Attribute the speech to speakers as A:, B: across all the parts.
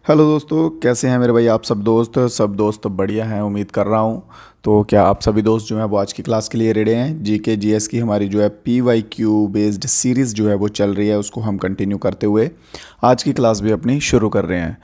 A: Hello दोस्तों, कैसे हैं मेरे भाई? आप सब दोस्त बढ़िया हैं, उम्मीद कर रहा हूँ। तो क्या आप सभी दोस्त जो हैं वो आज की क्लास के लिए रेडी हैं? जीके जीएस की हमारी जो है PYQ बेस्ड सीरीज़ जो है वो चल रही है, उसको हम कंटिन्यू करते हुए आज की क्लास भी अपनी शुरू कर रहे हैं।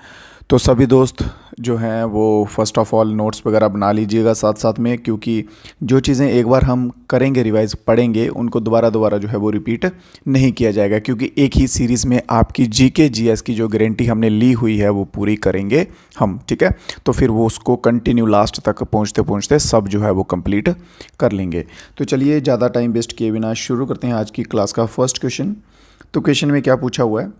A: तो सभी दोस्त जो हैं वो फ़र्स्ट ऑफ़ ऑल नोट्स वगैरह बना लीजिएगा साथ साथ में, क्योंकि जो चीज़ें एक बार हम करेंगे रिवाइज पढ़ेंगे उनको दोबारा दोबारा जो है वो रिपीट नहीं किया जाएगा, क्योंकि एक ही सीरीज़ में आपकी जीके जीएस की जो गारंटी हमने ली हुई है वो पूरी करेंगे हम। ठीक है, तो फिर वो उसको कंटिन्यू लास्ट तक पहुँचते पहुँचते सब जो है वो कंप्लीट कर लेंगे। तो चलिए ज़्यादा टाइम वेस्ट किए बिना शुरू करते हैं आज की क्लास का फर्स्ट क्वेश्चन। तो क्वेश्चन में क्या पूछा हुआ है?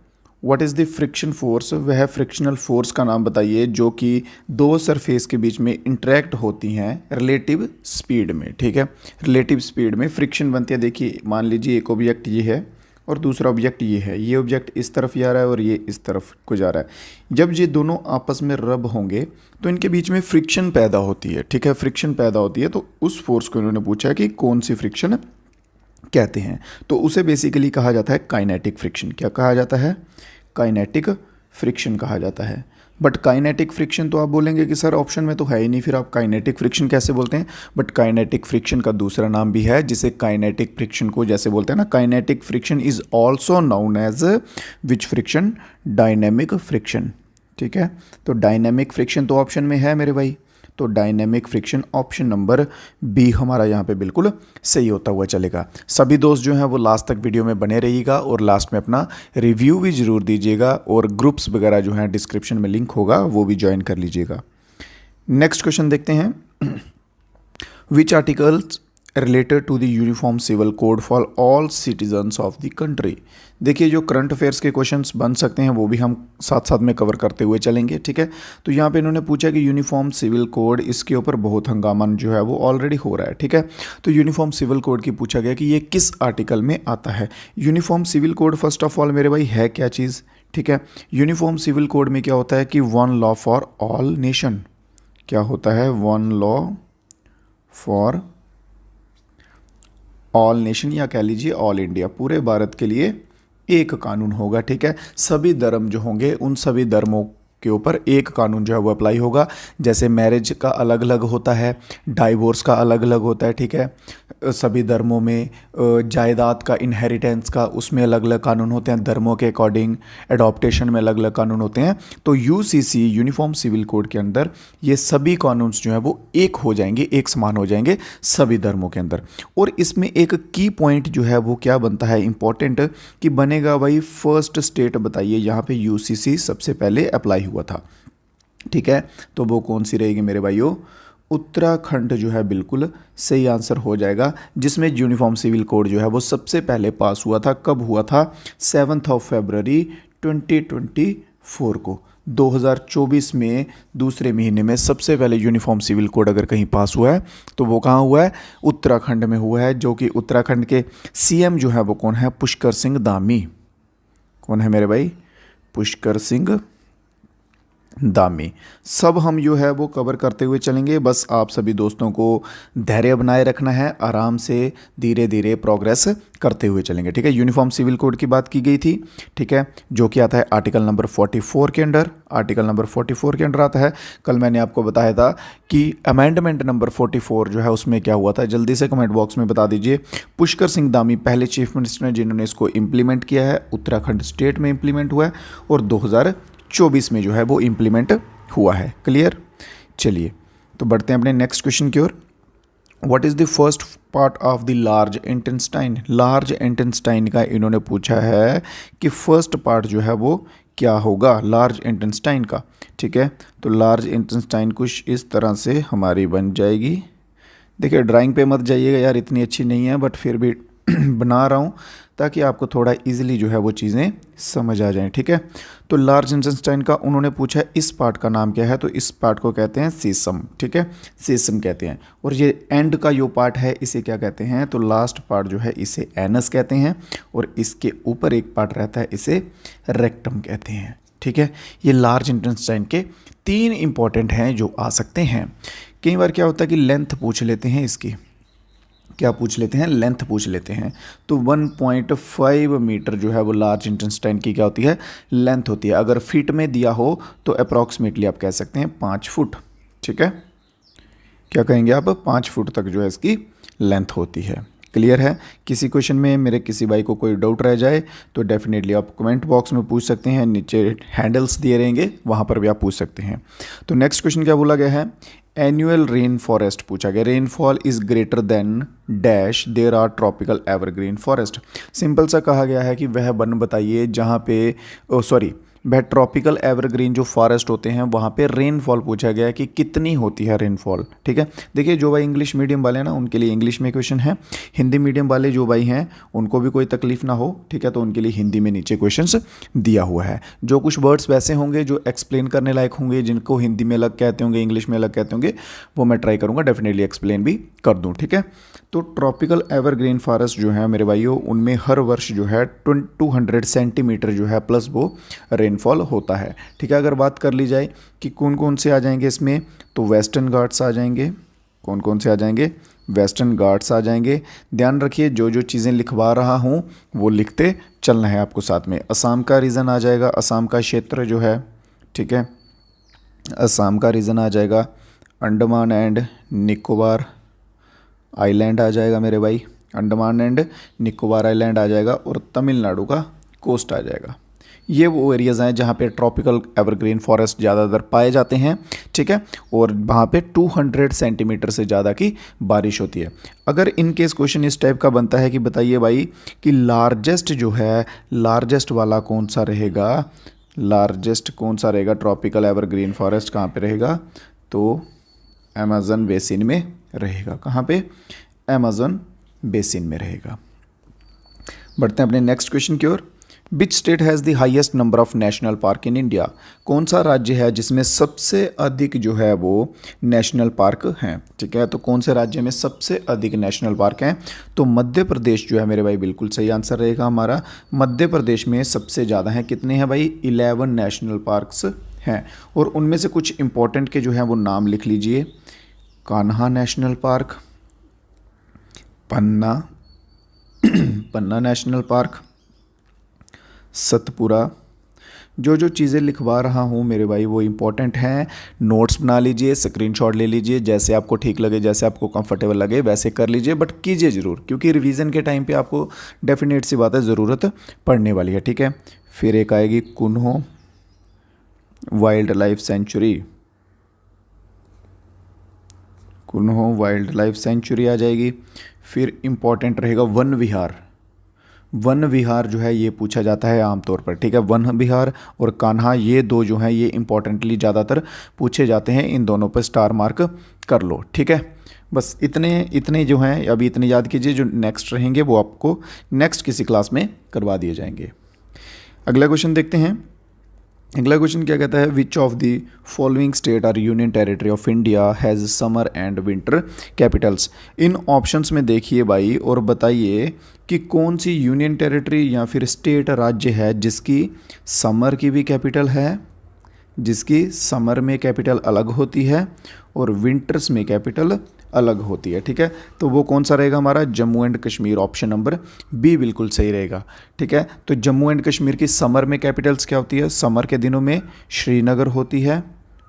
A: What is the friction force? वह फ्रिक्शनल फोर्स का नाम बताइए जो कि दो सरफेस के बीच में इंटरेक्ट होती हैं रिलेटिव स्पीड में। ठीक है, रिलेटिव स्पीड में फ्रिक्शन बनती है। देखिए, मान लीजिए एक ऑब्जेक्ट ये है और दूसरा ऑब्जेक्ट ये है। ये ऑब्जेक्ट इस तरफ जा रहा है और ये इस तरफ को जा रहा है। जब ये दोनों आपस में रब होंगे तो इनके बीच में फ्रिक्शन पैदा होती है। ठीक है, फ्रिक्शन पैदा होती है। तो उस फोर्स को इन्होंने पूछा है कि कौन सी फ्रिक्शन कहते हैं। तो उसे बेसिकली कहा जाता है काइनेटिक फ्रिक्शन। क्या कहा जाता है? काइनेटिक फ्रिक्शन कहा जाता है। बट काइनेटिक फ्रिक्शन तो आप बोलेंगे कि सर ऑप्शन में तो है ही नहीं, फिर आप काइनेटिक फ्रिक्शन कैसे बोलते हैं? बट काइनेटिक फ्रिक्शन का दूसरा नाम भी है, जिसे काइनेटिक फ्रिक्शन को जैसे बोलते हैं ना, kinetic friction is also known as which friction? Dynamic friction. ठीक है, तो डायनेमिक फ्रिक्शन तो ऑप्शन में है मेरे भाई। तो dynamic friction option number B हमारा यहाँ पे बिल्कुल सही होता हुआ चलेगा। सभी दोस्त जो हैं वो लास्ट तक वीडियो में बने रहिएगा और लास्ट में अपना रिव्यू भी ज़रूर दीजिएगा, और ग्रुप्स वगैरह जो हैं डिस्क्रिप्शन में लिंक होगा वो भी ज्वाइन कर लीजिएगा। नेक्स्ट क्वेश्चन देखते हैं। Which articles related to the uniform civil code for all citizens of the country? देखिए, जो करंट अफेयर्स के क्वेश्चंस बन सकते हैं वो भी हम साथ साथ में कवर करते हुए चलेंगे। ठीक है, तो यहाँ पे इन्होंने पूछा कि यूनिफॉर्म सिविल कोड, इसके ऊपर बहुत हंगामा जो है वो ऑलरेडी हो रहा है। ठीक है, तो यूनिफॉर्म सिविल कोड की पूछा गया कि ये किस आर्टिकल में आता है। Uniform civil code first of all मेरे भाई है क्या चीज़? ठीक है, यूनिफॉर्म सिविल कोड में क्या होता है कि one law for all nation. क्या होता है? One law for all nation, या कह लीजिए ऑल इंडिया, पूरे भारत के लिए एक कानून होगा। ठीक है, सभी धर्म जो होंगे उन सभी धर्मों के ऊपर एक कानून जो है वो अप्लाई होगा। जैसे मैरिज का अलग अलग होता है, डाइवोर्स का अलग अलग होता है। ठीक है, सभी धर्मों में जायदाद का, इनहेरिटेंस का, उसमें अलग अलग कानून होते हैं धर्मों के अकॉर्डिंग। एडॉप्टेशन में अलग अलग कानून होते हैं। तो यूसीसी यूनिफॉर्म सिविल कोड के अंदर ये सभी कानून जो हैं वो एक हो जाएंगे, एक समान हो जाएंगे सभी धर्मों के अंदर। और इसमें एक की पॉइंट जो है वो क्या बनता है इंपॉर्टेंट, कि बनेगा भाई फर्स्ट स्टेट बताइए यहाँ पे यूसीसी सबसे पहले अप्लाई हुआ था। ठीक है, तो वो कौन सी रहेगी मेरे भाइयों? उत्तराखंड जो है बिल्कुल सही आंसर हो जाएगा, जिसमें यूनिफॉर्म सिविल कोड जो है वो सबसे पहले पास हुआ था। कब हुआ था? 7 फरवरी 2024 को, 2024 में दूसरे महीने में सबसे पहले यूनिफॉर्म सिविल कोड अगर कहीं पास हुआ है तो वो कहाँ हुआ है? उत्तराखंड में हुआ है। जो कि उत्तराखंड के सीएम जो है वो कौन है? पुष्कर सिंह धामी। कौन है मेरे भाई? पुष्कर सिंह दामी। सब हम जो है वो कवर करते हुए चलेंगे। बस आप सभी दोस्तों को धैर्य बनाए रखना है, आराम से धीरे धीरे प्रोग्रेस करते हुए चलेंगे। ठीक है, यूनिफॉर्म सिविल कोड की बात की गई थी। ठीक है, जो कि आता है आर्टिकल नंबर 44 के अंडर। आर्टिकल नंबर 44 के अंडर आता है। कल मैंने आपको बताया था कि अमेंडमेंट नंबर 44 जो है उसमें क्या हुआ था, जल्दी से कमेंट बॉक्स में बता दीजिए। पुष्कर सिंह धामी पहले चीफ मिनिस्टर हैं जिन्होंने इसको इम्प्लीमेंट किया है। उत्तराखंड स्टेट में इम्प्लीमेंट हुआ है और 2024 में जो है वो इम्प्लीमेंट हुआ है। क्लियर? चलिए, तो बढ़ते हैं अपने नेक्स्ट क्वेश्चन की ओर। What is the first part of the large intestine? Large intestine का इन्होंने पूछा है कि फर्स्ट पार्ट जो है वो क्या होगा लार्ज इंटेस्टाइन का। ठीक है, तो लार्ज इंटेस्टाइन कुछ इस तरह से हमारी बन जाएगी। देखिए, ड्राइंग पे मत जाइएगा यार, इतनी अच्छी नहीं है, बट फिर भी बना रहा हूँ ताकि आपको थोड़ा इजीली जो है वो चीज़ें समझ आ जाएं। ठीक है, तो लार्ज इंटेस्टाइन का उन्होंने पूछा है इस पार्ट का नाम क्या है, तो इस पार्ट को कहते हैं सीसम। ठीक है, सीसम कहते हैं। और ये एंड का जो पार्ट है इसे क्या कहते हैं? तो लास्ट पार्ट जो है इसे एनस कहते हैं, और इसके ऊपर एक पार्ट रहता है इसे रेक्टम कहते हैं। ठीक है, ये लार्ज इंटेस्टाइन के 3 इंपॉर्टेंट हैं जो आ सकते हैं। कई बार क्या होता है कि लेंथ पूछ लेते हैं इसकी, क्या पूछ लेते हैं, लेंथ पूछ लेते हैं। तो 1.5 मीटर जो है वो लार्ज इंटेस्टाइन की क्या होती है, लेंथ होती है। अगर फीट में दिया हो तो अप्रॉक्सीमेटली आप कह सकते हैं 5 फुट। ठीक है, क्या कहेंगे आप, 5 फुट तक जो है इसकी लेंथ होती है। क्लियर है। किसी क्वेश्चन में मेरे किसी भाई को कोई डाउट रह जाए तो डेफिनेटली आप कमेंट बॉक्स में पूछ सकते हैं, नीचे हैंडल्स दिए रहेंगे वहाँ पर भी आप पूछ सकते हैं। तो नेक्स्ट क्वेश्चन क्या बोला गया है, एनुअल रेन फॉरेस्ट पूछा गया, rainfall is greater than dash there are tropical evergreen forest. Simple सा कहा गया है कि वह वन बताइए जहाँ पे वह ट्रॉपिकल एवरग्रीन जो फॉरेस्ट होते हैं वहाँ पे रेनफॉल पूछा गया है कि कितनी होती है रेनफॉल। ठीक है, देखिए जो भाई इंग्लिश मीडियम वाले हैं ना उनके लिए इंग्लिश में क्वेश्चन है, हिंदी मीडियम वाले जो भाई हैं उनको भी कोई तकलीफ ना हो, ठीक है, तो उनके लिए हिंदी में नीचे क्वेश्चंस दिया हुआ है। जो कुछ वर्ड्स वैसे होंगे जो एक्सप्लेन करने लायक होंगे, जिनको हिंदी में अलग कहते होंगे इंग्लिश में अलग कहते होंगे, वो मैं ट्राई करूँगा डेफिनेटली एक्सप्लेन भी कर दूँ। ठीक है, तो ट्रॉपिकल एवरग्रीन फॉरेस्ट जो है मेरे भाइयों उनमें हर वर्ष जो है 200 सेंटीमीटर जो है प्लस वो रेनफॉल होता है। ठीक है, अगर बात कर ली जाए कि कौन कौन से आ जाएंगे इसमें, तो वेस्टर्न घाट्स आ जाएंगे। कौन कौन से आ जाएंगे, वेस्टर्न घाट्स आ जाएंगे। ध्यान रखिए जो जो चीज़ें लिखवा रहा हूँ वो लिखते चलना है आपको साथ में। असम का रीजन आ जाएगा, असम का क्षेत्र जो है, ठीक है, असम का रीजन आ जाएगा। अंडमान एंड निकोबार आइलैंड आ जाएगा मेरे भाई, अंडमान एंड निकोबार आइलैंड आ जाएगा, और तमिलनाडु का कोस्ट आ जाएगा। ये वो एरियाज़ हैं जहाँ पे ट्रॉपिकल एवरग्रीन फॉरेस्ट ज़्यादातर पाए जाते हैं। ठीक है, और वहाँ पे 200 सेंटीमीटर से ज़्यादा की बारिश होती है। अगर इन केस क्वेश्चन इस टाइप का बनता है कि बताइए भाई कि लार्जेस्ट जो है, लार्जेस्ट वाला कौन सा रहेगा, लार्जेस्ट कौन सा रहेगा ट्रॉपिकल एवरग्रीन फॉरेस्ट कहाँ पे रहेगा, तो अमेज़न बेसिन में रहेगा। कहाँ पे, अमेज़न बेसिन में रहेगा। बढ़ते हैं अपने नेक्स्ट क्वेश्चन की ओर। Which state has the highest number of national park in India. कौन सा राज्य है जिसमें सबसे अधिक जो है वो नेशनल पार्क हैं। ठीक है, तो कौन से राज्य में सबसे अधिक नेशनल पार्क हैं, तो मध्य प्रदेश जो है मेरे भाई बिल्कुल सही आंसर रहेगा हमारा। मध्य प्रदेश में सबसे ज़्यादा हैं, कितने हैं भाई, 11 नेशनल पार्क्स हैं। और उनमें से कुछ इंपॉर्टेंट के जो हैं वो नाम लिख लीजिए। कान्हा नेशनल पार्क, पन्ना पन्ना नेशनल पार्क, सतपुरा। जो जो चीज़ें लिखवा रहा हूँ मेरे भाई वो इंपॉर्टेंट हैं, नोट्स बना लीजिए, स्क्रीनशॉट ले लीजिए, जैसे आपको ठीक लगे, जैसे आपको कंफर्टेबल लगे वैसे कर लीजिए, बट कीजिए ज़रूर, क्योंकि रिवीजन के टाइम पे आपको डेफिनेट सी बात है ज़रूरत पड़ने वाली है। ठीक है, फिर एक आएगी Kuno wildlife sanctuary, Kuno wildlife sanctuary आ जाएगी। फिर इम्पॉर्टेंट रहेगा वन विहार, वन विहार जो है ये पूछा जाता है आमतौर पर। ठीक है, वन विहार और कान्हा ये दो जो हैं ये इंपॉर्टेंटली ज़्यादातर पूछे जाते हैं, इन दोनों पर स्टार मार्क कर लो। ठीक है, बस इतने इतने जो हैं अभी इतने याद कीजिए, जो नेक्स्ट रहेंगे वो आपको नेक्स्ट किसी क्लास में करवा दिए जाएंगे। अगला क्वेश्चन देखते हैं। अगला क्वेश्चन क्या कहता है, which of the following state are union territory of India has summer and winter capitals. इन ऑप्शंस में देखिए भाई और बताइए कि कौन सी यूनियन टेरिटरी या फिर स्टेट राज्य है जिसकी समर की भी कैपिटल है, जिसकी समर में कैपिटल अलग होती है और विंटर्स में कैपिटल अलग होती है। ठीक है, तो वो कौन सा रहेगा हमारा, Jammu and Kashmir, option number B बिल्कुल सही रहेगा। ठीक है, तो जम्मू एंड कश्मीर की समर में कैपिटल्स क्या होती है, समर के दिनों में श्रीनगर होती है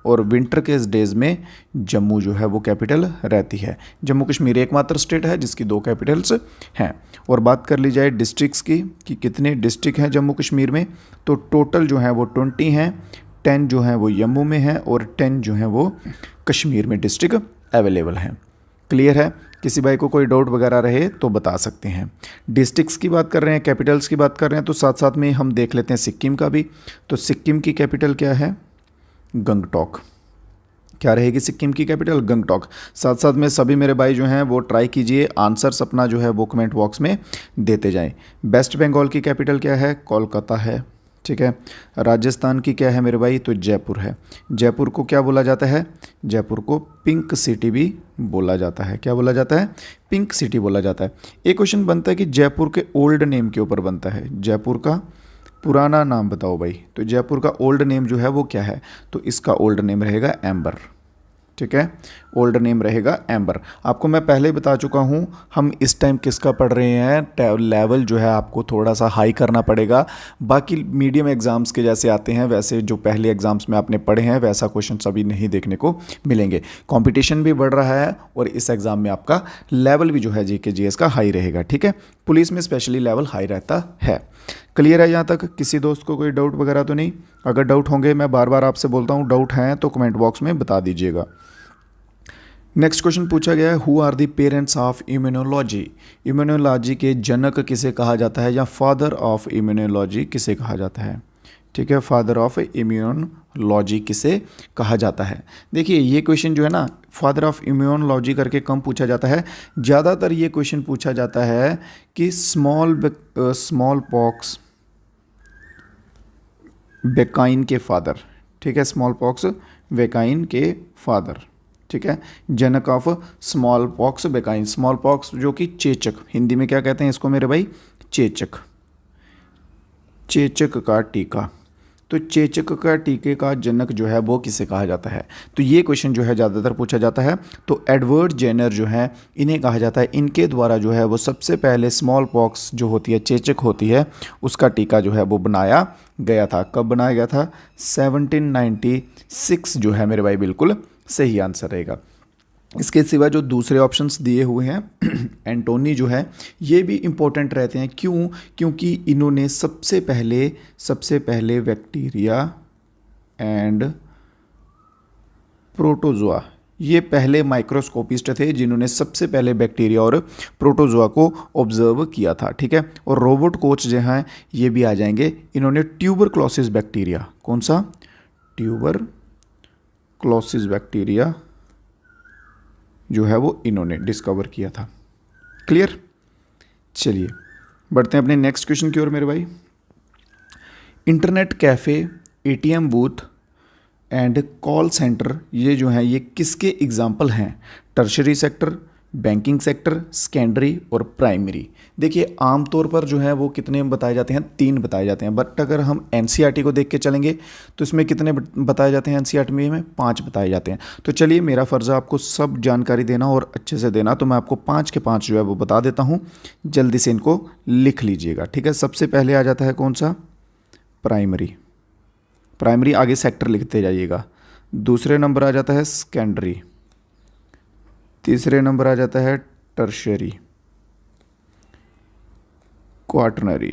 A: और विंटर के डेज में जम्मू जो है वो कैपिटल रहती है। जम्मू कश्मीर एकमात्र स्टेट है जिसकी 2 कैपिटल्स हैं। और बात कर ली जाए डिस्ट्रिक्ट्स की कि कितने डिस्ट्रिक्ट हैं जम्मू कश्मीर में, तो टोटल जो है वो 20 हैं, 10 जो हैं वो जम्मू में हैं और 10 जो हैं वो कश्मीर में डिस्ट्रिक्ट अवेलेबल हैं। क्लियर है, किसी भाई को कोई डाउट वगैरह रहे तो बता सकते हैं। डिस्ट्रिक्ट्स की बात कर रहे हैं, कैपिटल्स की बात कर रहे हैं, तो साथ साथ में हम देख लेते हैं सिक्किम का भी। तो सिक्किम की कैपिटल क्या है, गंगटोक। क्या रहेगी सिक्किम की कैपिटल, गंगटोक। साथ साथ में सभी मेरे भाई जो हैं वो ट्राई कीजिए, आंसर्स अपना जो है वो कमेंट बॉक्स में देते जाएं। वेस्ट बंगाल की कैपिटल क्या है, कोलकाता है। ठीक है, राजस्थान की क्या है मेरे भाई, तो जयपुर है। जयपुर को क्या बोला जाता है, जयपुर को पिंक सिटी भी बोला जाता है। क्या बोला जाता है, पिंक सिटी बोला जाता है। एक क्वेश्चन बनता है कि जयपुर के ओल्ड नेम के ऊपर बनता है, जयपुर का पुराना नाम बताओ भाई। तो जयपुर का ओल्ड नेम जो है वो क्या है, तो इसका ओल्ड नेम रहेगा एम्बर। ठीक है, ओल्ड नेम रहेगा एम्बर। आपको मैं पहले बता चुका हूँ, हम इस टाइम किसका पढ़ रहे हैं, लेवल जो है आपको थोड़ा सा हाई करना पड़ेगा। बाकी मीडियम एग्ज़ाम्स के जैसे आते हैं वैसे जो पहले एग्ज़ाम्स में आपने पढ़े हैं वैसा क्वेश्चन अभी नहीं देखने को मिलेंगे। कंपटीशन भी बढ़ रहा है और इस एग्ज़ाम में आपका लेवल भी जो है जीके जीएस का हाई रहेगा। ठीक है, पुलिस में स्पेशली लेवल हाई रहता है। क्लियर है यहाँ तक? किसी दोस्त को कोई डाउट वगैरह तो नहीं? अगर डाउट होंगे, मैं बार बार आपसे बोलता हूँ, डाउट हैं तो कमेंट बॉक्स में बता दीजिएगा। नेक्स्ट क्वेश्चन पूछा गया है, who are the parents of immunology. Immunology के जनक किसे कहा जाता है, या फादर ऑफ इम्यूनोलॉजी किसे कहा जाता है? ठीक है, फादर ऑफ इम्यूनोलॉजी किसे कहा जाता है? देखिए ये क्वेश्चन जो है ना, फादर ऑफ इम्यूनोलॉजी करके कम पूछा जाता है। ज़्यादातर ये क्वेश्चन पूछा जाता है कि स्मॉल पॉक्स बेकाइन के फादर, ठीक है, स्मॉल पॉक्स बेकाइन के फादर, ठीक है, जनक ऑफ स्मॉल पॉक्स बेकाइन। स्मॉल पॉक्स जो कि चेचक, हिंदी में क्या कहते हैं इसको मेरे भाई? चेचक, चेचक का टीका। तो चेचक का टीके का जनक जो है वो किसे कहा जाता है? तो ये क्वेश्चन जो है ज़्यादातर पूछा जाता है। तो एडवर्ड जेनर जो है इन्हें कहा जाता है, इनके द्वारा जो है वो सबसे पहले स्मॉल पॉक्स जो होती है, चेचक होती है, उसका टीका जो है वो बनाया गया था। कब बनाया गया था? 1796 जो है मेरे भाई बिल्कुल सही आंसर रहेगा। इसके सिवा जो दूसरे ऑप्शंस दिए हुए हैं एंटोनी जो है ये भी इम्पोर्टेंट रहते हैं। क्यों? क्योंकि इन्होंने सबसे पहले बैक्टीरिया एंड प्रोटोजोआ, ये पहले माइक्रोस्कोपिस्ट थे जिन्होंने सबसे पहले बैक्टीरिया और प्रोटोजोआ को ऑब्जर्व किया था। ठीक है, और रोबोट कोच जो हैं ये भी आ जाएंगे। इन्होंने ट्यूबरक्लोसिस बैक्टीरिया, कौन सा? ट्यूबरक्लोसिस बैक्टीरिया जो है वो इन्होंने डिस्कवर किया था। क्लियर? चलिए बढ़ते हैं अपने नेक्स्ट क्वेश्चन की ओर मेरे भाई। Internet cafe, ATM booth and call centre, ये जो हैं ये किसके एग्जाम्पल हैं? Tertiary sector, banking sector, secondary और प्राइमरी। देखिए आमतौर पर जो है वो कितने बताए जाते हैं? 3 बताए जाते हैं। बट अगर हम एनसीईआरटी को देख के चलेंगे तो इसमें कितने बताए जाते हैं? एनसीईआरटी में 5 बताए जाते हैं। तो चलिए मेरा फ़र्ज़ है आपको सब जानकारी देना और अच्छे से देना, तो मैं आपको 5 के 5 जो है वो बता देता हूँ। जल्दी से इनको लिख लीजिएगा। ठीक है, सबसे पहले आ जाता है कौन सा? प्राइमरी। प्राइमरी आगे सेक्टर लिखते जाइएगा। दूसरे नंबर आ जाता है सेकेंडरी। तीसरे नंबर आ जाता है टर्शियरी, क्वाटरनरी,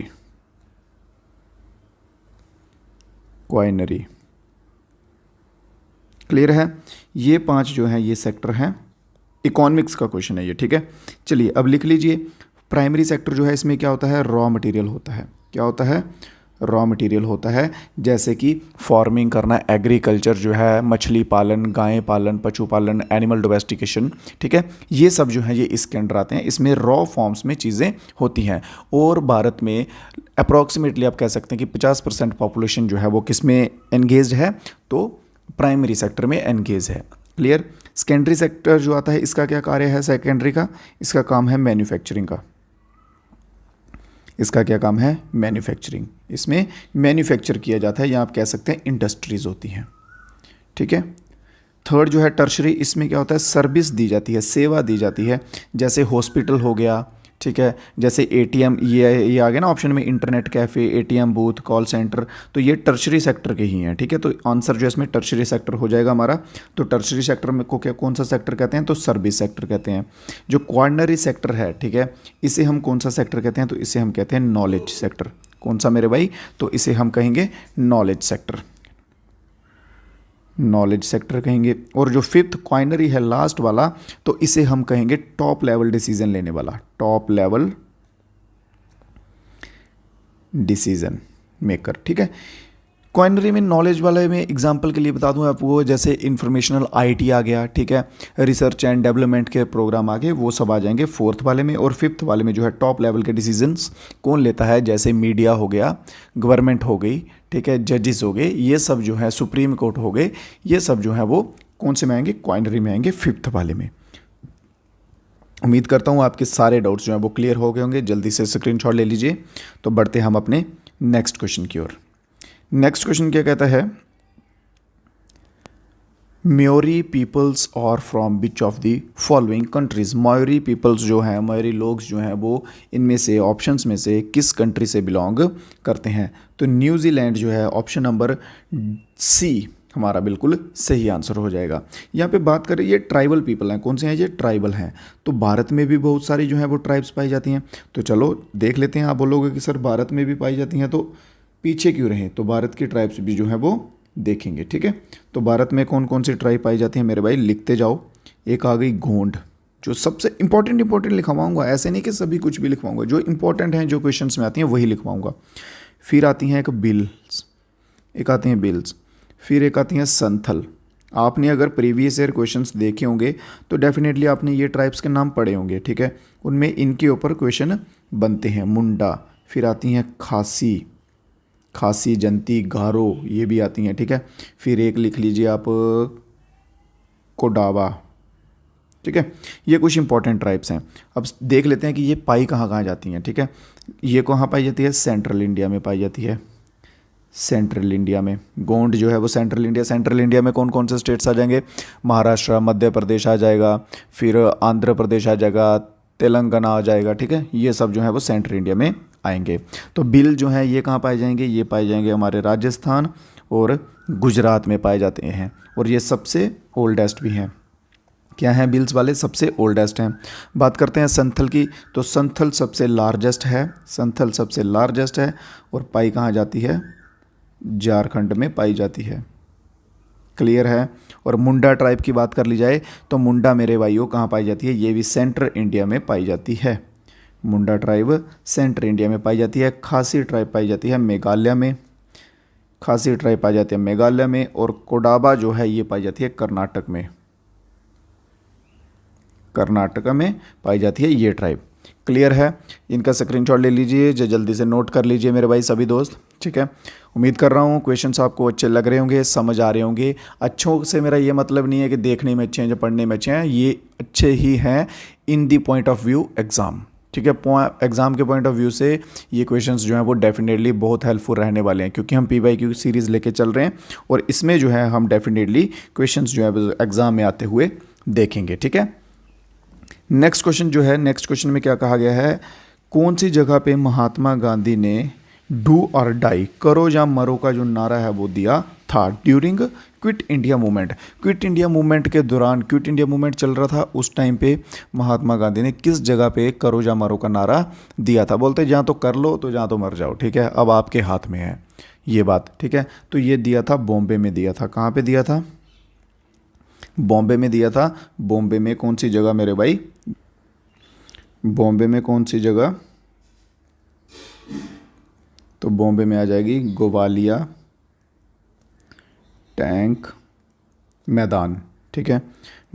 A: क्वाइनरी। क्लियर है? ये 5 जो हैं ये सेक्टर हैं। इकोनॉमिक्स का क्वेश्चन है ये। ठीक है, चलिए अब लिख लीजिए। प्राइमरी सेक्टर जो है इसमें क्या होता है? रॉ मटेरियल होता है। क्या होता है? रॉ मटेरियल होता है, जैसे कि फार्मिंग करना, एग्रीकल्चर जो है, मछली पालन, गाय पालन, पशु पालन, एनिमल डोमेस्टिकेशन। ठीक है, ये सब जो है ये इसके अंडर आते हैं। इसमें रॉ फॉर्म्स में चीज़ें होती हैं। और भारत में अप्रॉक्सीमेटली आप कह सकते हैं कि 50% पॉपुलेशन जो है वो किस में एंगेज है? तो प्राइमरी सेक्टर में एंगेज है। क्लियर? सेकेंडरी सेक्टर जो आता है इसका क्या कार्य है? सेकेंडरी का इसका काम है मैन्युफैक्चरिंग का। इसका क्या काम है? मैन्युफैक्चरिंग। इसमें मैन्युफैक्चर किया जाता है, या आप कह सकते हैं इंडस्ट्रीज़ होती हैं। ठीक है, थर्ड जो है टर्शरी, इसमें क्या होता है? सर्विस दी जाती है, सेवा दी जाती है, जैसे हॉस्पिटल हो गया। ठीक है, जैसे एटीएम, ये आ गया ना ऑप्शन में, internet cafe, ATM booth, call centre, तो ये टर्शरी सेक्टर के ही हैं। ठीक है, तो आंसर जो है इसमें टर्शरी सेक्टर हो जाएगा हमारा। तो टर्शरी सेक्टर में को क्या, कौन सा सेक्टर कहते हैं? तो सर्विस सेक्टर कहते हैं। जो क्वार्नरी सेक्टर है, ठीक है, इसे हम कौन सा सेक्टर कहते हैं? तो इसे हम कहते हैं नॉलेज सेक्टर। कौन सा मेरे भाई? तो इसे हम कहेंगे नॉलेज सेक्टर। नॉलेज सेक्टर कहेंगे। और जो फिफ्थ क्वाइनरी है, लास्ट वाला, तो इसे हम कहेंगे टॉप लेवल डिसीजन लेने वाला, टॉप लेवल डिसीजन मेकर। ठीक है, क्वाइनरी में नॉलेज वाले में एग्जांपल के लिए बता दूं आपको, जैसे इंफॉर्मेशनल आईटी आ गया। ठीक है, रिसर्च एंड डेवलपमेंट के प्रोग्राम आ गए, वो सब आ जाएंगे फोर्थ वाले में। और फिफ्थ वाले में जो है टॉप लेवल के डिसीजंस कौन लेता है? जैसे मीडिया हो गया, गवर्नमेंट हो गई, ठीक है, जजेस हो गए, ये सब जो है, सुप्रीम कोर्ट हो गए, ये सब जो है वो कौन से में आएंगे? क्वाइनरी में आएंगे, फिफ्थ वाले में। उम्मीद करता हूँ आपके सारे डाउट्स जो हैं वो क्लियर हो गए होंगे। जल्दी से स्क्रीनशॉट ले लीजिए। तो बढ़ते हैं हम अपने नेक्स्ट क्वेश्चन की ओर। नेक्स्ट क्वेश्चन क्या कहता है? म्योरी पीपल्स और from which of the following countries. Maori peoples जो हैं, म्योरी लोग जो हैं, वो इनमें से ऑप्शंस में से किस कंट्री से बिलोंग करते हैं? तो न्यूजीलैंड जो है, ऑप्शन नंबर सी हमारा बिल्कुल सही आंसर हो जाएगा। यहाँ पे बात करें, ये ट्राइबल पीपल हैं। कौन से हैं ये? ट्राइबल हैं। तो भारत में भी बहुत सारी जो है वो ट्राइब्स पाई जाती हैं। तो चलो देख लेते हैं। आप बोलोगे कि सर भारत में भी पाई जाती हैं तो पीछे क्यों रहें? तो भारत की ट्राइब्स भी जो है वो देखेंगे, ठीक है। तो भारत में कौन कौन सी ट्राइब पाई जाती है मेरे भाई, लिखते जाओ। एक आ गई गोंड, जो सबसे इंपॉर्टेंट लिखवाऊंगा, ऐसे नहीं कि सभी कुछ भी लिखवाऊंगा, जो इंपॉर्टेंट हैं, जो क्वेश्चंस में आती हैं वही लिखवाऊंगा। फिर आती हैं एक आती हैं बिल्स, फिर एक आती हैं संथल। आपने अगर प्रीवियस ईयर क्वेश्चंस देखे होंगे तो डेफिनेटली आपने ये ट्राइब्स के नाम पढ़े होंगे, ठीक है। उनमें इनके ऊपर क्वेश्चन बनते हैं। मुंडा, फिर आती हैं खासी, जंती, गारो, ये भी आती हैं, ठीक है। फिर एक लिख लीजिए आप कोडावा, ठीक है। ये कुछ इंपॉर्टेंट ट्राइब्स हैं। अब देख लेते हैं कि ये पाई कहाँ कहाँ जाती हैं, ठीक है। ये कहाँ पाई जाती है? सेंट्रल इंडिया में पाई जाती है। सेंट्रल इंडिया में गोंड जो है वो सेंट्रल इंडिया में कौन कौन से स्टेट्स आ जाएंगे? महाराष्ट्र, मध्य प्रदेश आ जाएगा, फिर आंध्र प्रदेश आ जाएगा, तेलंगाना आ जाएगा, ठीक है। ये सब जो है वो सेंट्रल इंडिया में आएंगे। तो बिल जो है ये कहाँ पाए जाएंगे? ये पाए जाएंगे हमारे राजस्थान और गुजरात में पाए जाते हैं, और ये सबसे ओल्डेस्ट भी हैं। क्या हैं बिल्स वाले? सबसे ओल्डेस्ट हैं। बात करते हैं संथल की, तो संथल सबसे लार्जेस्ट है, और पाई कहाँ जाती है? झारखंड में पाई जाती है। क्लियर है। और मुंडा ट्राइब की बात कर ली जाए तो मुंडा मेरे भाइयों कहाँ पाई जाती है? ये भी सेंट्रल इंडिया में पाई जाती है। मुंडा ट्राइब सेंट्रल इंडिया में पाई जाती है। खासी ट्राइब पाई जाती है मेघालय में, और कोडाबा जो है ये पाई जाती है कर्नाटक में पाई जाती है ये ट्राइब। क्लियर है। इनका स्क्रीनशॉट ले लीजिए, जो जल्दी से नोट कर लीजिए मेरे भाई सभी दोस्त, ठीक है। उम्मीद कर रहा हूँ क्वेश्चंस आपको अच्छे लग रहे होंगे, समझ आ रहे होंगे। अच्छों से मेरा ये मतलब नहीं है कि देखने में अच्छे हैं या पढ़ने में अच्छे हैं, ये अच्छे ही हैं in the point of view exam, ठीक है। एग्ज़ाम के पॉइंट ऑफ व्यू से ये क्वेश्चंस जो हैं वो डेफिनेटली बहुत हेल्पफुल रहने वाले हैं, क्योंकि हम PYQ सीरीज़ लेके चल रहे हैं, और इसमें जो है हम डेफिनेटली क्वेश्चंस जो है एग्ज़ाम में आते हुए देखेंगे, ठीक है। नेक्स्ट क्वेश्चन में क्या कहा गया है? कौन सी जगह पे महात्मा गांधी ने डू और डाई, करो या मरो का जो नारा है वो दिया था ड्यूरिंग क्विट इंडिया मूवमेंट के दौरान, क्विट इंडिया मूवमेंट चल रहा था उस टाइम पे महात्मा गांधी ने किस जगह पे करो या मरो का नारा दिया था? बोलते जहाँ तो कर लो तो जहाँ तो मर जाओ, ठीक है। अब आपके हाथ में है ये बात, ठीक है। तो ये दिया था बॉम्बे में दिया था। कहाँ पे दिया था? बॉम्बे में दिया था। बॉम्बे में कौन सी जगह मेरे भाई? बॉम्बे में कौन सी जगह? तो बॉम्बे में आ जाएगी ग्वालिया टैंक मैदान, ठीक है।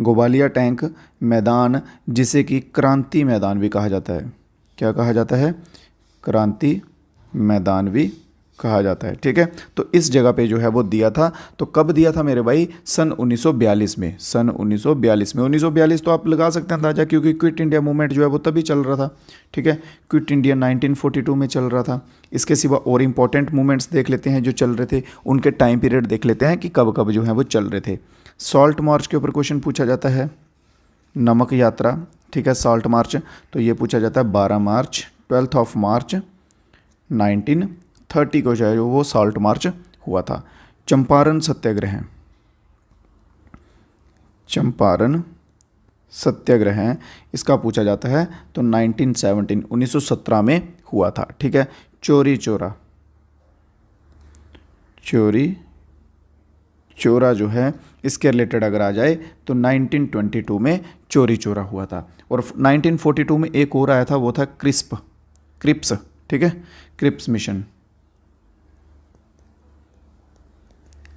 A: ग्वालिया टैंक मैदान, जिसे कि क्रांति मैदान भी कहा जाता है। क्या कहा जाता है? क्रांति मैदान भी कहा जाता है, ठीक है। तो इस जगह पे जो है वो दिया था। तो कब दिया था मेरे भाई? सन 1942 में। 1942 तो आप लगा सकते हैं अंदाजा, क्योंकि क्विट इंडिया मूवमेंट जो है वो तभी चल रहा था, ठीक है। क्विट इंडिया 1942 में चल रहा था। इसके सिवा और इंपॉर्टेंट मूवमेंट्स देख लेते हैं जो चल रहे थे, उनके टाइम पीरियड देख लेते हैं कि कब कब जो है वो चल रहे थे। सॉल्ट मार्च के ऊपर क्वेश्चन पूछा जाता है, नमक यात्रा, ठीक है। सॉल्ट मार्च तो ये पूछा जाता है 12 मार्च, 12 मार्च 1930 को जो है वो सॉल्ट मार्च हुआ था। चंपारण सत्याग्रह इसका पूछा जाता है तो 1917 में हुआ था, ठीक है। चोरी चोरा जो है इसके रिलेटेड अगर आ जाए तो 1922 में चोरी चोरा हुआ था। और 1942 में एक और आया था, वो था क्रिप्स, ठीक है, क्रिप्स मिशन।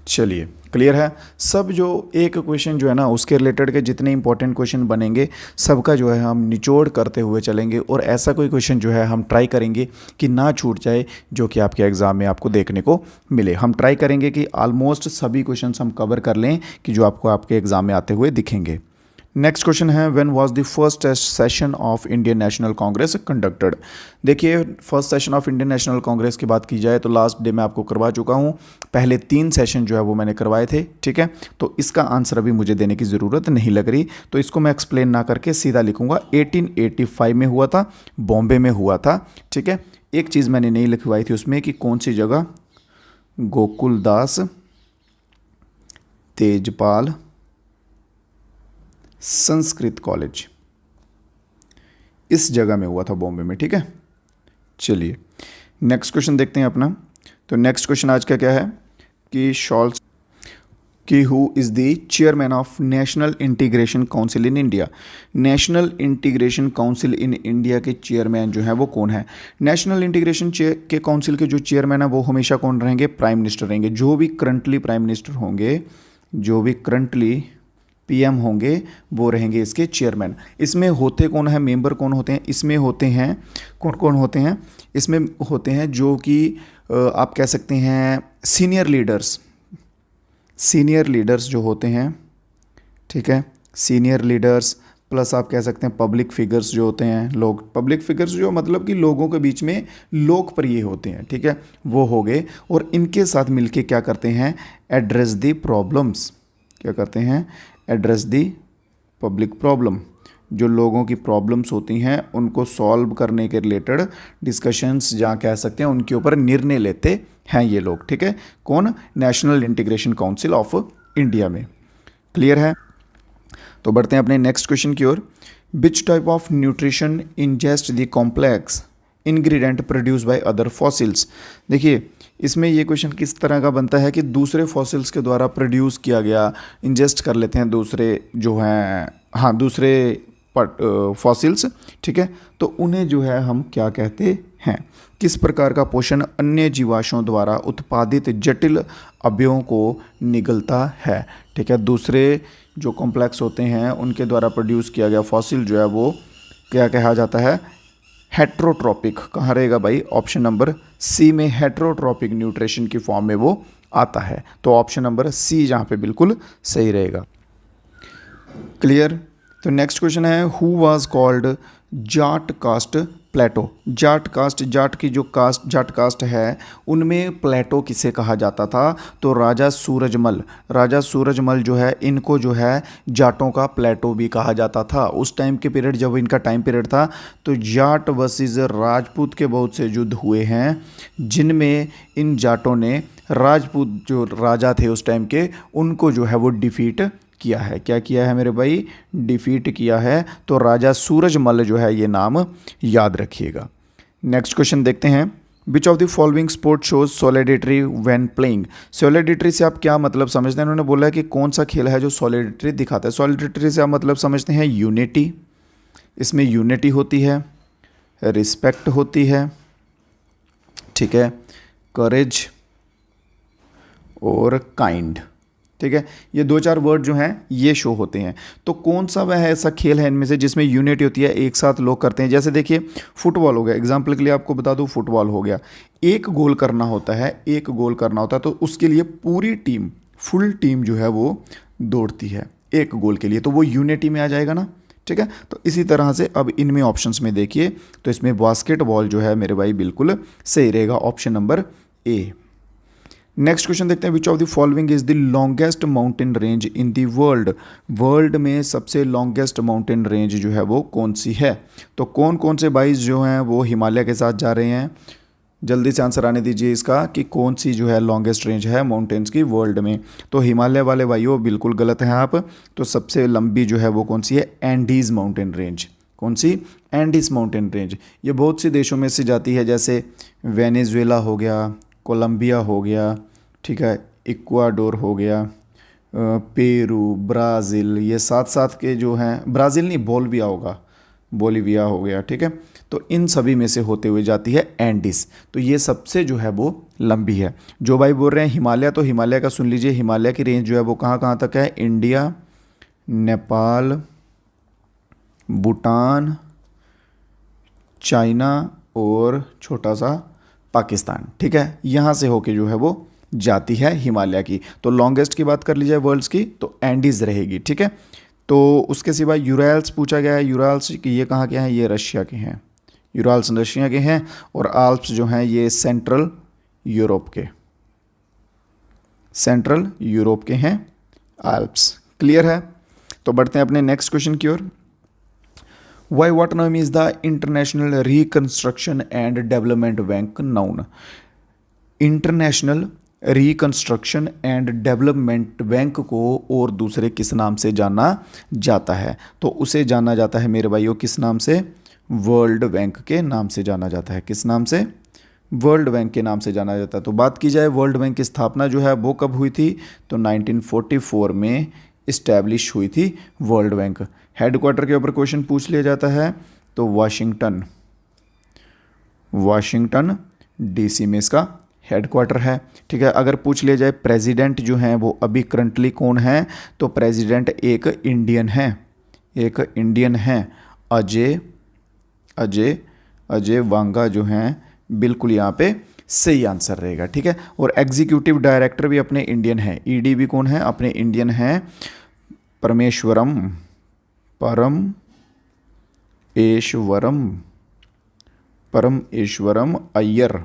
A: चलिए क्लियर है। सब जो एक क्वेश्चन जो है ना उसके रिलेटेड के जितने इंपॉर्टेंट क्वेश्चन बनेंगे सबका जो है हम निचोड़ करते हुए चलेंगे, और ऐसा कोई क्वेश्चन जो है हम ट्राई करेंगे कि ना छूट जाए, जो कि आपके एग्ज़ाम में आपको देखने को मिले। हम ट्राई करेंगे कि ऑलमोस्ट सभी क्वेश्चंस हम कवर कर लें कि जो आपको आपके एग्ज़ाम में आते हुए दिखेंगे, नेक्स्ट क्वेश्चन है when was the first session of Indian National Congress conducted. देखिए first session of Indian National Congress की बात की जाए तो लास्ट डे मैं आपको करवा चुका हूँ, पहले 3 सेशन जो है वो मैंने करवाए थे, ठीक है। तो इसका आंसर अभी मुझे देने की ज़रूरत नहीं लग रही, तो इसको मैं एक्सप्लेन ना करके सीधा लिखूंगा 1885 में हुआ था, बॉम्बे में हुआ था, ठीक है। एक चीज़ मैंने नहीं लिखवाई थी उसमें कि कौन सी जगह, गोकुलदास तेजपाल संस्कृत कॉलेज, इस जगह में हुआ था बॉम्बे में, ठीक है। चलिए नेक्स्ट क्वेश्चन देखते हैं अपना। तो नेक्स्ट क्वेश्चन आज का क्या है कि शॉल्स कि who is the chairman of national Integration council in India. National Integration council in India के चेयरमैन जो है वो कौन है। नेशनल इंटीग्रेशन के काउंसिल के जो चेयरमैन है वो हमेशा कौन रहेंगे, प्राइम मिनिस्टर रहेंगे। जो भी करंटली प्राइम मिनिस्टर होंगे, जो भी करंटली पीएम होंगे वो रहेंगे इसके चेयरमैन। इसमें होते कौन है, मेंबर कौन होते हैं, इसमें होते हैं कौन कौन होते हैं, इसमें होते हैं जो कि आप कह सकते हैं सीनियर लीडर्स जो होते हैं, ठीक है। सीनियर लीडर्स प्लस आप कह सकते हैं पब्लिक फिगर्स जो होते हैं, लोग पब्लिक फिगर्स जो मतलब कि लोगों के बीच में लोकप्रिय होते हैं, ठीक है, वो हो गए। और इनके साथ मिलके क्या करते हैं, एड्रेस द प्रॉब्लम्स, क्या करते हैं, एड्रेस दी पब्लिक प्रॉब्लम। जो लोगों की प्रॉब्लम्स होती हैं उनको सॉल्व करने के रिलेटेड डिस्कशंस जहाँ कह सकते हैं उनके ऊपर निर्णय लेते हैं ये लोग, ठीक है। कौन, National Integration Council of India में। क्लियर है। तो बढ़ते हैं अपने नेक्स्ट क्वेश्चन की ओर। Which type of nutrition ingest the complex ingredient produce by other fossils. देखिए इसमें ये क्वेश्चन किस तरह का बनता है कि दूसरे फॉसिल्स के द्वारा प्रोड्यूस किया गया, इंजेस्ट कर लेते हैं दूसरे जो हैं, हाँ दूसरे फॉसिल्स, ठीक है। तो उन्हें जो है हम क्या कहते हैं, किस प्रकार का पोषण अन्य जीवाश्मों द्वारा उत्पादित जटिल अवयवों को निगलता है, ठीक है। दूसरे जो कॉम्प्लेक्स होते हैं उनके द्वारा प्रोड्यूस किया गया फॉसिल जो है वो क्या कहा जाता है, हेट्रोट्रॉपिक। कहाँ रहेगा भाई, ऑप्शन नंबर सी में हेट्रोट्रॉपिक न्यूट्रिशन की फॉर्म में वो आता है। तो ऑप्शन नंबर सी जहाँ पे बिल्कुल सही रहेगा। क्लियर। तो नेक्स्ट क्वेश्चन है who was called Jat caste Plato. Jat caste, Jat की जो कास्ट, जाट कास्ट है उनमें प्लेटो किसे कहा जाता था, तो राजा सूरजमल जो है इनको जो है जाटों का प्लेटो भी कहा जाता था। उस टाइम के पीरियड जब इनका टाइम पीरियड था तो जाट वर्सेस राजपूत के बहुत से युद्ध हुए हैं जिनमें इन जाटों ने राजपूत जो राजा थे उस टाइम के उनको जो है वो डिफीट किया है। क्या किया है मेरे भाई, डिफीट किया है। तो राजा सूरजमल जो है ये नाम याद रखिएगा। नेक्स्ट क्वेश्चन देखते हैं। विच of the following sport shows सॉलिडेटरी when playing. सॉलिडेटरी से आप क्या मतलब समझते हैं, उन्होंने बोला है कि कौन सा खेल है जो सॉलिडेटरी दिखाता है। सॉलिडेटरी से आप मतलब समझते हैं यूनिटी, इसमें यूनिटी होती है, रिस्पेक्ट होती है, ठीक है, करेज और काइंड, ठीक है। ये 2-4 वर्ड जो हैं ये शो होते हैं। तो कौन सा वह ऐसा खेल है इनमें से जिसमें यूनिटी होती है, एक साथ लोग करते हैं। जैसे देखिए फुटबॉल हो गया, एग्जांपल के लिए आपको बता दूं, फुटबॉल हो गया, एक गोल करना होता है, एक गोल करना होता है तो उसके लिए पूरी टीम, फुल टीम जो है वो दौड़ती है एक गोल के लिए, तो वो यूनिटी में आ जाएगा ना, ठीक है। तो इसी तरह से अब इनमें ऑप्शंस में देखिए तो इसमें बास्केटबॉल जो है मेरे भाई बिल्कुल सही रहेगा, option number A. Next question देखते हैं। विच of the following is the longest mountain range in the world. World में सबसे लॉन्गेस्ट माउंटेन रेंज जो है वो कौन सी है। तो कौन कौन से बाइस जो हैं वो हिमालय के साथ जा रहे हैं, जल्दी से आंसर आने दीजिए इसका कि कौन सी जो है लॉन्गेस्ट रेंज है माउंटेन्स की वर्ल्ड में। तो हिमालय वाले भाइयों बिल्कुल गलत हैं आप। तो सबसे लंबी जो है वो कौन सी है, एंडीज माउंटेन रेंज। कौन सी, एंडीज माउंटेन रेंज। ये बहुत सी देशों में से जाती है, जैसे वेनेजुएला हो गया, कोलंबिया हो गया, ठीक है, इक्वाडोर हो गया, पेरू, ब्राज़ील, ये साथ साथ के जो हैं, ब्राज़ील नहीं बोलिविया होगा, बोलिविया हो गया, ठीक है। तो इन सभी में से होते हुए जाती है एंडीज। तो ये सबसे जो है वो लंबी है। जो भाई बोल रहे हैं हिमालय, तो हिमालय का सुन लीजिए, हिमालय की रेंज जो है वो कहाँ कहाँ तक है, इंडिया, नेपाल, भूटान, चाइना और छोटा सा पाकिस्तान, ठीक है। यहाँ से होके जो है वो जाती है हिमालय की। तो लॉन्गेस्ट की बात कर लीजिए वर्ल्ड्स की तो एंडीज रहेगी, ठीक है। तो उसके सिवा यूरल्स पूछा गया है। यूरल्स ये कहाँ के हैं? ये रशिया के हैं। यूरल्स रशिया के हैं और आल्प्स जो हैं ये सेंट्रल यूरोप के हैं आल्प्स। क्लियर है? तो बढ़ते हैं अपने नेक्स्ट क्वेश्चन की ओर। Why what name is the International Reconstruction and Development Bank known? International Reconstruction and Development Bank को और दूसरे किस नाम से जाना जाता है? तो उसे जाना जाता है मेरे भाइयों किस नाम से? वर्ल्ड बैंक के नाम से जाना जाता है। किस नाम से? वर्ल्ड बैंक के नाम से जाना जाता है। तो बात की जाए वर्ल्ड बैंक की स्थापना जो है वो कब हुई थी? तो 1944 में इस्टेब्लिश हुई थी वर्ल्ड बैंक। हेडक्वार्टर के ऊपर क्वेश्चन पूछ लिया जाता है तो वाशिंगटन डीसी में इसका हेडक्वार्टर है। ठीक है। अगर पूछ लिया जाए प्रेसिडेंट जो हैं वो अभी करंटली कौन है? तो प्रेसिडेंट एक इंडियन है, अजय वांगा जो हैं, बिल्कुल यहाँ पे सही आंसर रहेगा। ठीक है। और एग्जीक्यूटिव डायरेक्टर भी अपने इंडियन है। ईडी भी कौन है? अपने इंडियन है, परमेश्वरम अय्यर।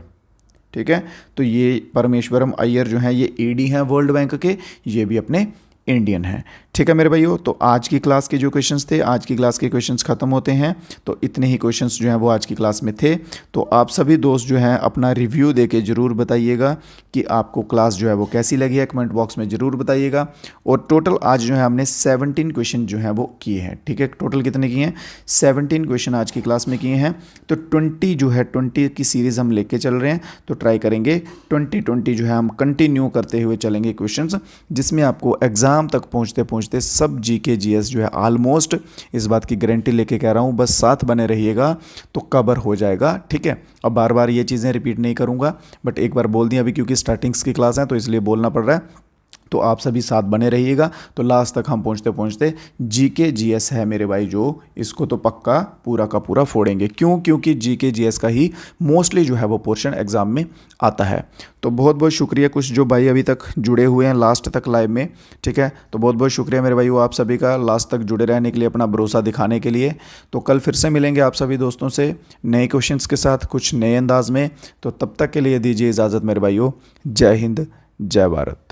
A: ठीक है। तो ये परमेश्वरम अय्यर जो हैं ये ईडी हैं वर्ल्ड बैंक के, ये भी अपने इंडियन है। ठीक है मेरे भाइयों। तो आज की क्लास के जो क्वेश्चंस थे, आज की क्लास के क्वेश्चंस खत्म होते हैं। तो इतने ही क्वेश्चंस जो हैं वो आज की क्लास में थे। तो आप सभी दोस्त जो हैं अपना रिव्यू देके ज़रूर बताइएगा कि आपको क्लास जो है वो कैसी लगी है, कमेंट बॉक्स में ज़रूर बताइएगा। और टोटल आज जो है हमने 17 क्वेश्चन जो हैं वो किए हैं। ठीक है। टोटल कितने किए हैं? 17 क्वेश्चन आज की क्लास में किए हैं। तो 20 जो है 20 की सीरीज़ हम लेके चल रहे हैं। तो ट्राई करेंगे 20 जो है हम कंटिन्यू करते हुए चलेंगे क्वेश्चंस, जिसमें आपको एग्ज़ाम तक पहुंचते पहुंचते सब जीके जीएस जो है ऑलमोस्ट, इस बात की गारंटी लेके कह रहा हूं, बस साथ बने रहिएगा तो कवर हो जाएगा। ठीक है। अब बार बार ये चीज़ें रिपीट नहीं करूंगा, बट एक बार बोल दिया अभी क्योंकि स्टार्टिंग्स की क्लास है तो इसलिए बोलना पड़ रहा है। तो आप सभी साथ बने रहिएगा तो लास्ट तक हम पहुंचते पहुंचते जीके जीएस है मेरे भाई जो, इसको तो पक्का पूरा का पूरा फोड़ेंगे। क्यों? क्योंकि जीके जीएस का ही मोस्टली जो है वो पोर्शन एग्जाम में आता है। तो बहुत बहुत शुक्रिया कुछ जो भाई अभी तक जुड़े हुए हैं लास्ट तक लाइव में। ठीक है। तो बहुत बहुत शुक्रिया मेरे भाई आप सभी का लास्ट तक जुड़े रहने के लिए, अपना भरोसा दिखाने के लिए। तो कल फिर से मिलेंगे आप सभी दोस्तों से नए क्वेश्चंस के साथ, कुछ नए अंदाज में। तो तब तक के लिए दीजिए इजाज़त मेरे भाइयों। जय हिंद, जय भारत।